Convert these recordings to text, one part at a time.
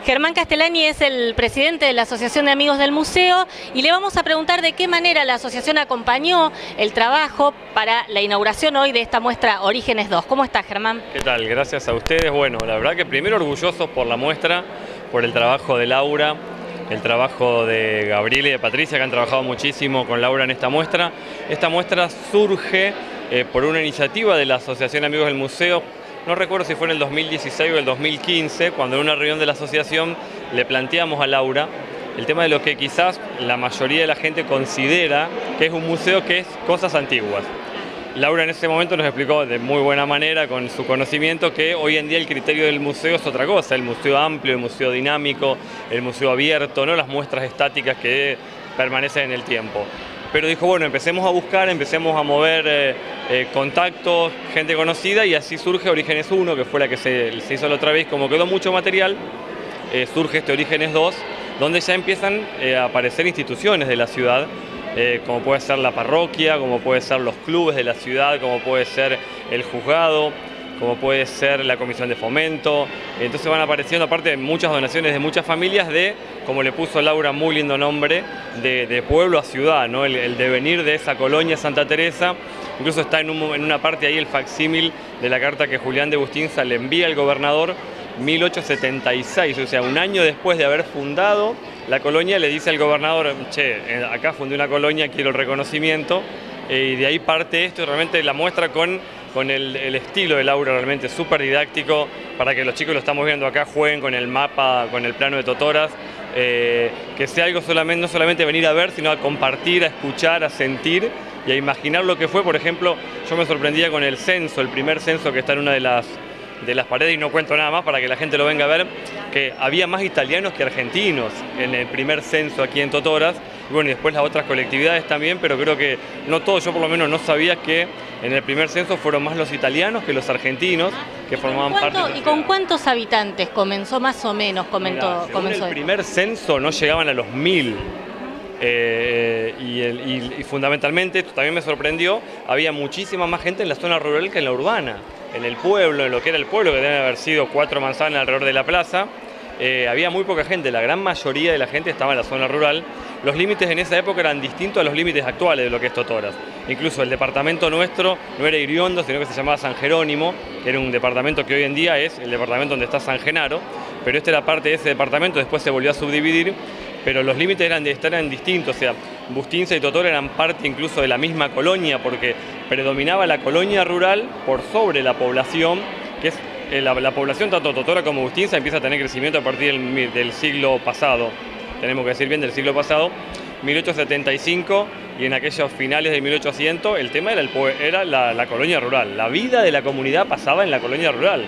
Germán Castellani es el presidente de la Asociación de Amigos del Museo y le vamos a preguntar de qué manera la asociación acompañó el trabajo para la inauguración hoy de esta muestra Orígenes 2. ¿Cómo está, Germán? ¿Qué tal? Gracias a ustedes. Bueno, la verdad que primero orgullosos por la muestra, por el trabajo de Laura, el trabajo de Gabriela y de Patricia, que han trabajado muchísimo con Laura en esta muestra. Esta muestra surge por una iniciativa de la Asociación de Amigos del Museo. No recuerdo si fue en el 2016 o el 2015, cuando en una reunión de la asociación le planteamos a Laura el tema de lo que quizás la mayoría de la gente considera que es un museo, que es cosas antiguas. Laura en ese momento nos explicó de muy buena manera, con su conocimiento, que hoy en día el criterio del museo es otra cosa: el museo amplio, el museo dinámico, el museo abierto, no las muestras estáticas que permanecen en el tiempo. Pero dijo, bueno, empecemos a buscar, empecemos a mover contactos, gente conocida, y así surge Orígenes 1, que fue la que se hizo la otra vez. Como quedó mucho material, surge este Orígenes 2, donde ya empiezan a aparecer instituciones de la ciudad, como puede ser la parroquia, como puede ser los clubes de la ciudad, como puede ser el juzgado, como puede ser la comisión de fomento. Entonces van apareciendo, aparte de muchas donaciones de muchas familias, de, como le puso Laura, muy lindo nombre, de pueblo a ciudad, ¿no? El devenir de esa colonia Santa Teresa. Incluso está en una parte ahí el facsímil de la carta que Julián de Bustinza le envía al gobernador, 1876, o sea, un año después de haber fundado la colonia, le dice al gobernador: che, acá fundé una colonia, quiero el reconocimiento. Y de ahí parte esto, y realmente la muestra con el estilo de Laura, realmente súper didáctico, para que los chicos, lo estamos viendo acá, jueguen con el mapa, con el plano de Totoras, que sea algo no solamente venir a ver, sino a compartir, a escuchar, a sentir y a imaginar lo que fue. Por ejemplo, yo me sorprendía con el censo, el primer censo que está en una de las paredes, y no cuento nada más para que la gente lo venga a ver, que había más italianos que argentinos en el primer censo aquí en Totoras. Y bueno, y después las otras colectividades también, pero creo que no todos, yo por lo menos no sabía que en el primer censo fueron más los italianos que los argentinos que formaban parte de la ciudad. ¿Y con cuántos habitantes comenzó más o menos? Según el primer censo no llegaban a los 1000. Y fundamentalmente, esto también me sorprendió, había muchísima más gente en la zona rural que en la urbana. En el pueblo, en lo que era el pueblo, que debe haber sido 4 manzanas alrededor de la plaza, había muy poca gente. La gran mayoría de la gente estaba en la zona rural. Los límites en esa época eran distintos a los límites actuales de lo que es Totoras. Incluso el departamento nuestro no era Iriondo, sino que se llamaba San Jerónimo, que era un departamento que hoy en día es el departamento donde está San Genaro, pero esta era parte de ese departamento, después se volvió a subdividir, pero los límites eran distintos. O sea, Bustinza y Totora eran parte incluso de la misma colonia, porque predominaba la colonia rural por sobre la población, que es la población, tanto Totora como Bustinza, empieza a tener crecimiento a partir del siglo pasado, tenemos que decir bien, del siglo pasado, 1875, y en aquellos finales de 1800 el tema era la colonia rural. La vida de la comunidad pasaba en la colonia rural,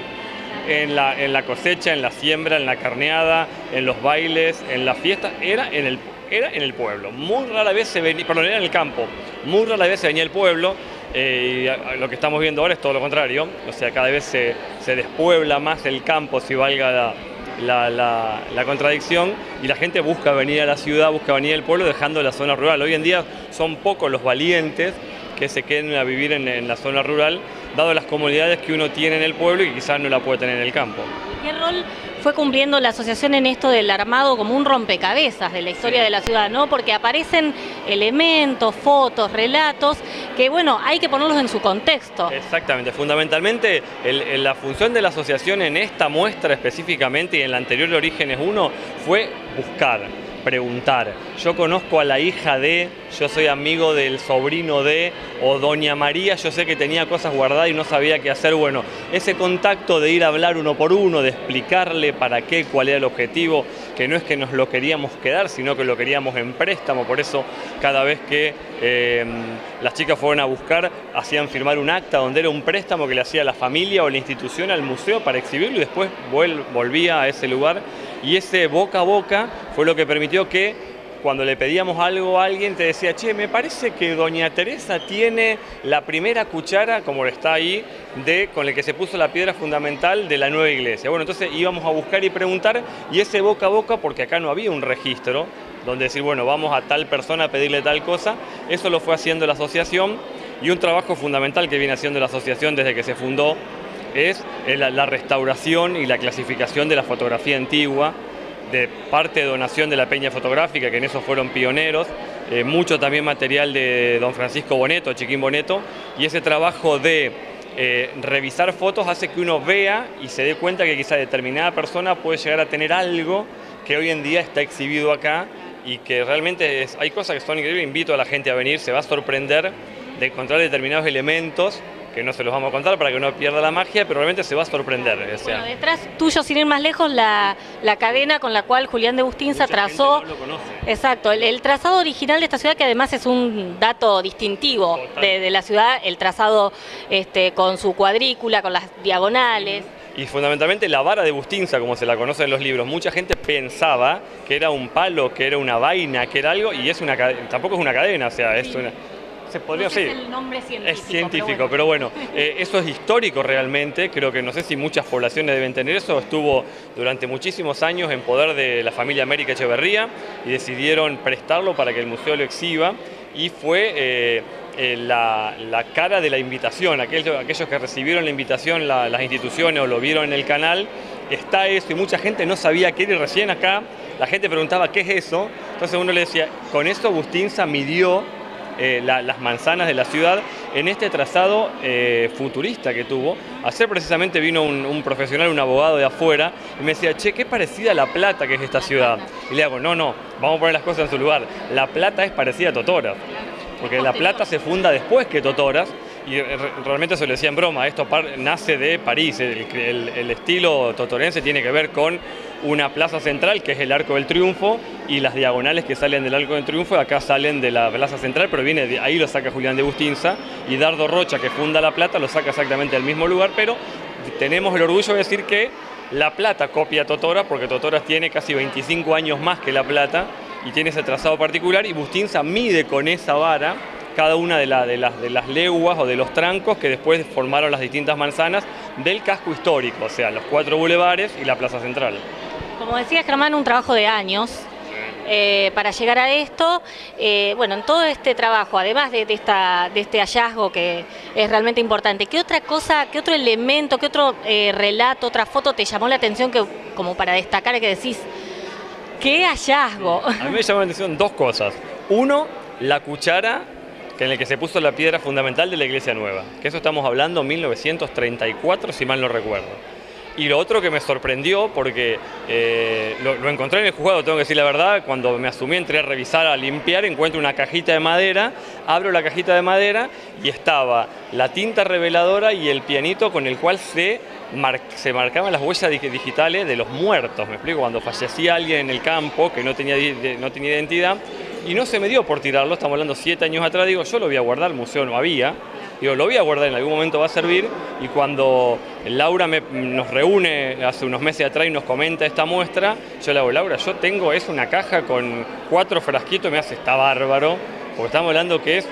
en la cosecha, en la siembra, en la carneada, en los bailes, en las fiestas, era en el pueblo. Muy rara vez se venía, perdón, era en el campo, muy rara vez se venía el pueblo. Y lo que estamos viendo ahora es todo lo contrario, o sea, cada vez se despuebla más el campo, si valga la contradicción, y la gente busca venir a la ciudad, busca venir al pueblo, dejando la zona rural. Hoy en día son pocos los valientes que se queden a vivir en la zona rural, dado las comodidades que uno tiene en el pueblo y quizás no la puede tener en el campo. ¿Qué rol fue cumpliendo la asociación en esto del armado como un rompecabezas de la historia de la ciudad, ¿no? Porque aparecen elementos, fotos, relatos, que bueno, hay que ponerlos en su contexto. Exactamente, fundamentalmente la función de la asociación en esta muestra específicamente y en la anterior de Orígenes 1 fue buscar, preguntar. Yo conozco a la hija de, yo soy amigo del sobrino de, o doña María, yo sé que tenía cosas guardadas y no sabía qué hacer. Bueno, ese contacto de ir a hablar uno por uno, de explicarle para qué, cuál era el objetivo, que no es que nos lo queríamos quedar, sino que lo queríamos en préstamo. Por eso cada vez que las chicas fueron a buscar, hacían firmar un acta donde era un préstamo que le hacía la familia o la institución al museo para exhibirlo, y después volvía a ese lugar. Y ese boca a boca fue lo que permitió que cuando le pedíamos algo a alguien te decía: che, me parece que doña Teresa tiene la primera cuchara, como está ahí, con el que se puso la piedra fundamental de la nueva iglesia. Bueno, entonces íbamos a buscar y preguntar, y ese boca a boca, porque acá no había un registro donde decir, bueno, vamos a tal persona a pedirle tal cosa, eso lo fue haciendo la asociación. Y un trabajo fundamental que viene haciendo la asociación desde que se fundó es la restauración y la clasificación de la fotografía antigua, de parte de donación de la Peña Fotográfica, que en eso fueron pioneros, mucho también material de don Francisco Boneto, Chiquín Boneto, y ese trabajo de revisar fotos hace que uno vea y se dé cuenta que quizá determinada persona puede llegar a tener algo que hoy en día está exhibido acá y que realmente hay cosas que son increíbles. Invito a la gente a venir, se va a sorprender de encontrar determinados elementos que no se los vamos a contar para que no pierda la magia, pero realmente se va a sorprender. O sea, bueno, detrás tuyo, sin ir más lejos, la cadena con la cual Julián de Bustinza trazó. No lo conoce. Exacto, el trazado original de esta ciudad, que además es un dato distintivo de la ciudad, el trazado con su cuadrícula, con las diagonales. Y fundamentalmente la vara de Bustinza, como se la conoce en los libros, mucha gente pensaba que era un palo, que era una vaina, que era algo, y tampoco es una cadena, o sea, es una... Se podría decir. Es el nombre científico. Es científico, pero bueno, eso es histórico realmente. Creo que no sé si muchas poblaciones deben tener eso. Estuvo durante muchísimos años en poder de la familia América Echeverría y decidieron prestarlo para que el museo lo exhiba. Y fue la cara de la invitación. Aquellos que recibieron la invitación, las instituciones o lo vieron en el canal, está eso y mucha gente no sabía qué era. Y recién acá la gente preguntaba qué es eso. Entonces uno le decía, con esto Bustinza midió las manzanas de la ciudad en este trazado futurista que tuvo. Ayer precisamente vino un profesional, un abogado de afuera, y me decía, che, qué parecida a La Plata que es esta ciudad. Y le hago, no, vamos a poner las cosas en su lugar. La Plata es parecida a Totoras, porque La Plata se funda después que Totoras, y realmente se lo decía en broma, esto nace de París, el estilo totorense tiene que ver con una plaza central que es el Arco del Triunfo y las diagonales que salen del Arco del Triunfo acá salen de la plaza central, pero viene de ahí, lo saca Julián de Bustinza, y Dardo Rocha, que funda La Plata, lo saca exactamente del mismo lugar, pero tenemos el orgullo de decir que La Plata copia a Totoras, porque Totoras tiene casi 25 años más que La Plata y tiene ese trazado particular, y Bustinza mide con esa vara cada una de las leguas o de los trancos que después formaron las distintas manzanas del casco histórico, o sea, los 4 bulevares y la plaza central. Como decía Germán, un trabajo de años para llegar a esto. Bueno, en todo este trabajo, además de este hallazgo que es realmente importante, ¿qué otra cosa, qué otro elemento, qué otro relato, otra foto te llamó la atención como para destacar, que decís, qué hallazgo? A mí me llamó la atención dos cosas. Uno, la cuchara en la que se puso la piedra fundamental de la Iglesia Nueva, que eso estamos hablando 1934, si mal no recuerdo. Y lo otro que me sorprendió, porque lo encontré en el juzgado, tengo que decir la verdad, cuando me asumí, entré a revisar, a limpiar, encuentro una cajita de madera, abro la cajita de madera y estaba la tinta reveladora y el pianito con el cual se marcaban las huellas digitales de los muertos. Me explico, cuando fallecía alguien en el campo que no tenía identidad, y no se me dio por tirarlo, estamos hablando 7 años atrás, digo, yo lo voy a guardar, el museo no había, digo, lo voy a guardar, en algún momento va a servir, y cuando Laura nos reúne hace unos meses atrás y nos comenta esta muestra, yo le hago, Laura, yo tengo, es una caja con 4 frasquitos, y me hace, está bárbaro, porque estamos hablando que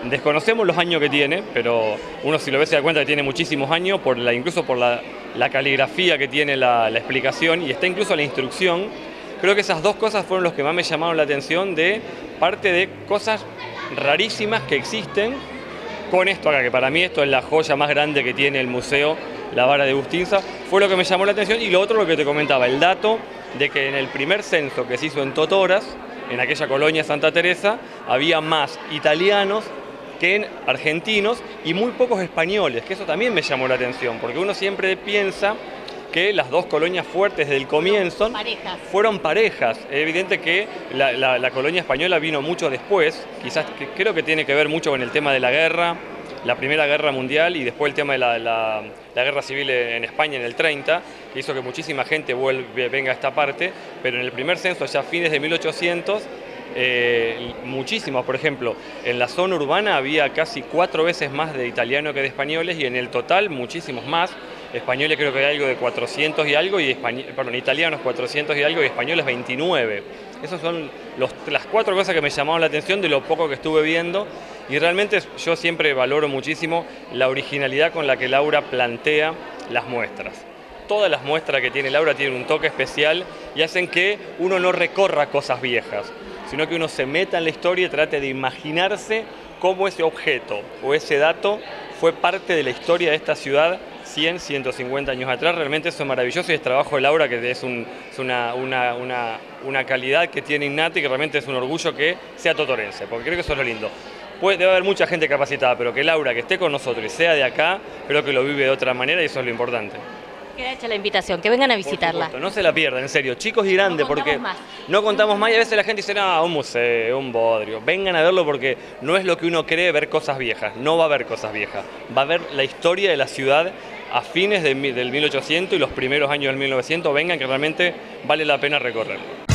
desconocemos los años que tiene, pero uno si lo ve se da cuenta que tiene muchísimos años, incluso por la caligrafía que tiene la explicación, y está incluso la instrucción. Creo que esas dos cosas fueron los que más me llamaron la atención, de parte de cosas rarísimas que existen con esto acá, que para mí esto es la joya más grande que tiene el museo, la vara de Bustinza, fue lo que me llamó la atención. Y lo otro, lo que te comentaba, el dato de que en el primer censo que se hizo en Totoras, en aquella colonia Santa Teresa, había más italianos que argentinos y muy pocos españoles, que eso también me llamó la atención, porque uno siempre piensa que las dos colonias fuertes del comienzo fueron parejas. Es evidente que la colonia española vino mucho después, quizás creo que tiene que ver mucho con el tema de la guerra, la Primera Guerra Mundial, y después el tema de la Guerra Civil en España en el 30, que hizo que muchísima gente venga a esta parte, pero en el primer censo, ya a fines de 1800, muchísimos, por ejemplo, en la zona urbana había casi 4 veces más de italianos que de españoles, y en el total muchísimos más. Españoles creo que hay algo de 400 y algo, italianos 400 y algo, y españoles 29. Esas son las 4 cosas que me llamaron la atención de lo poco que estuve viendo, y realmente yo siempre valoro muchísimo la originalidad con la que Laura plantea las muestras. Todas las muestras que tiene Laura tienen un toque especial y hacen que uno no recorra cosas viejas, sino que uno se meta en la historia y trate de imaginarse cómo ese objeto o ese dato fue parte de la historia de esta ciudad 100, 150 años atrás. Realmente eso es maravilloso y es trabajo de Laura, que es una calidad que tiene innata y que realmente es un orgullo que sea totorense, porque creo que eso es lo lindo. Debe haber mucha gente capacitada, pero que Laura, que esté con nosotros y sea de acá, creo que lo vive de otra manera y eso es lo importante. Queda hecha la invitación, que vengan a visitarla. No se la pierdan, en serio, chicos y grandes, porque no contamos más y a veces la gente dice, no, un museo, un bodrio. Vengan a verlo porque no es lo que uno cree ver cosas viejas, no va a haber cosas viejas. Va a ver la historia de la ciudad a fines del 1800 y los primeros años del 1900, vengan que realmente vale la pena recorrerlo.